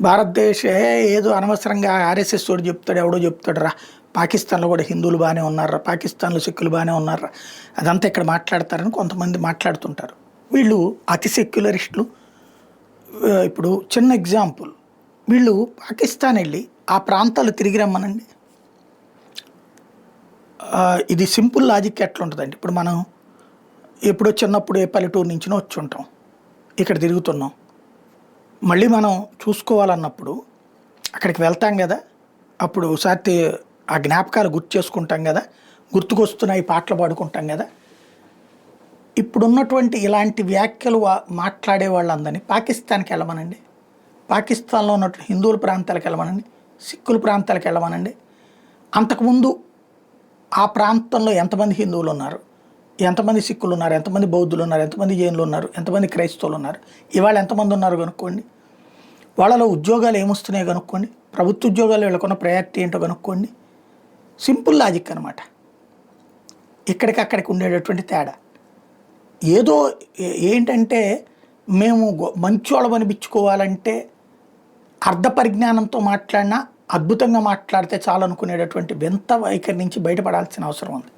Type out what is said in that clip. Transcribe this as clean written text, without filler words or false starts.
భారతదేశే ఏదో అనవసరంగా ఆర్ఎస్ఎస్ తోడు చెప్తాడు, ఎవడో చెప్తాడు రా పాకిస్తాన్లో కూడా హిందువులు బాగానే ఉన్నారా, పాకిస్తాన్లో సిక్కులు బాగానే ఉన్నారా, అదంతా ఇక్కడ మాట్లాడతారని కొంతమంది మాట్లాడుతుంటారు. వీళ్ళు అతి సెక్యులరిస్టులు. ఇప్పుడు చిన్న ఎగ్జాంపుల్, వీళ్ళు పాకిస్తాన్ వెళ్ళి ఆ ప్రాంతాలు తిరిగి రమ్మనండి. ఇది సింపుల్ లాజిక్ ఎట్లా ఉంటుందండి. ఇప్పుడు మనం ఎప్పుడో చిన్నప్పుడు ఏ పల్లెటూరు నుంచినో వచ్చి ఉంటాం, ఇక్కడ తిరుగుతున్నాం, మళ్ళీ మనం చూసుకోవాలన్నప్పుడు అక్కడికి వెళ్తాం కదా, అప్పుడు ఒకసారి ఆ జ్ఞాపకాలు గుర్తు చేసుకుంటాం కదా, గుర్తుకొస్తున్నాయి పాటలు పాడుకుంటాం కదా. ఇప్పుడున్నటువంటి ఇలాంటి వ్యాఖ్యలు మాట్లాడే వాళ్ళందరినీ పాకిస్తాన్కి వెళ్ళమనండి, పాకిస్తాన్లో ఉన్నటువంటి హిందువుల ప్రాంతాలకు వెళ్ళమనండి, సిక్కుల ప్రాంతాలకు వెళ్ళమనండి. అంతకుముందు ఆ ప్రాంతంలో ఎంతమంది హిందువులు ఉన్నారు, ఎంతమంది సిక్కులు ఉన్నారు, ఎంతమంది బౌద్ధులు ఉన్నారు, ఎంతమంది జైనులు ఉన్నారు, ఎంతమంది క్రైస్తవులు ఉన్నారు, ఇవాళ ఎంతమంది ఉన్నారు కనుక్కోండి. వాళ్ళలో ఉద్యోగాలు ఏమొస్తున్నాయో కనుక్కోండి, ప్రభుత్వ ఉద్యోగాలు వీళ్ళకున్న ప్రయారిటీ ఏంటో కనుక్కోండి. సింపుల్ లాజిక్ అనమాట. ఇక్కడికక్కడికి ఉండేటటువంటి తేడా ఏదో ఏంటంటే, మేము మంచోళం అనిపించుకోవాలంటే అర్ధ పరిజ్ఞానంతో మాట్లాడినా అద్భుతంగా మాట్లాడితే చాలు అనుకునేటటువంటి వింత వైఖరి నుంచి బయటపడాల్సిన అవసరం ఉంది.